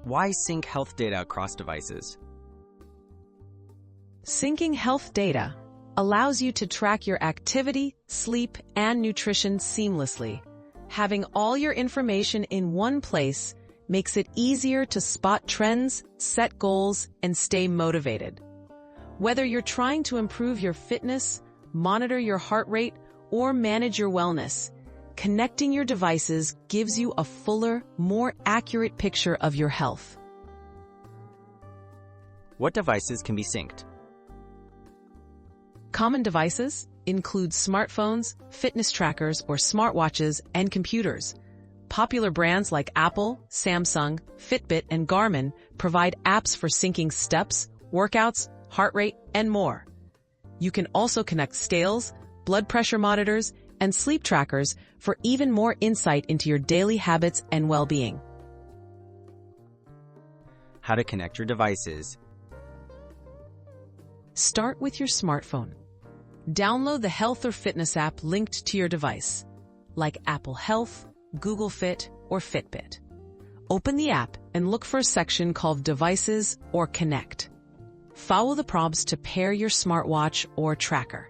Why sync health data across devices? Syncing health data allows you to track your activity, sleep, and nutrition seamlessly. Having all your information in one place makes it easier to spot trends, set goals, and stay motivated. Whether you're trying to improve your fitness, monitor your heart rate, or manage your wellness, connecting your devices gives you a fuller, more accurate picture of your health. What devices can be synced? Common devices include smartphones, fitness trackers or smartwatches, and computers. Popular brands like Apple, Samsung, Fitbit, and Garmin provide apps for syncing steps, workouts, heart rate, and more. You can also connect scales, blood pressure monitors, and sleep trackers for even more insight into your daily habits and well-being. How to connect your devices. Start with your smartphone. Download the health or fitness app linked to your device, like Apple Health, Google Fit, or Fitbit. Open the app and look for a section called Devices or Connect. Follow the prompts to pair your smartwatch or tracker.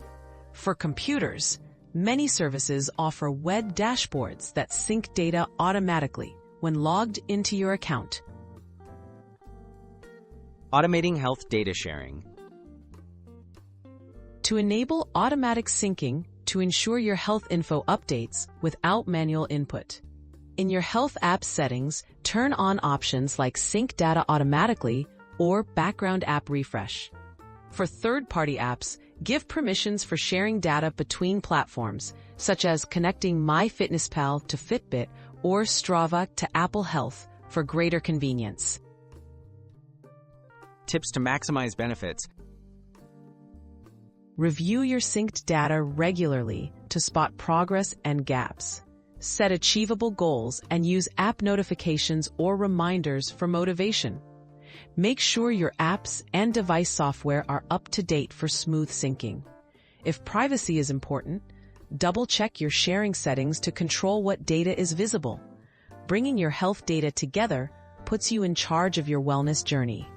For computers, many services offer web dashboards that sync data automatically when logged into your account. Automating health data sharing. To enable automatic syncing to ensure your health info updates without manual input. In your health app settings, turn on options like Sync Data Automatically or Background App Refresh. For third-party apps, give permissions for sharing data between platforms, such as connecting MyFitnessPal to Fitbit or Strava to Apple Health for greater convenience. Tips to maximize benefits. Review your synced data regularly to spot progress and gaps. Set achievable goals and use app notifications or reminders for motivation. Make sure your apps and device software are up to date for smooth syncing. If privacy is important, double-check your sharing settings to control what data is visible. Bringing your health data together puts you in charge of your wellness journey.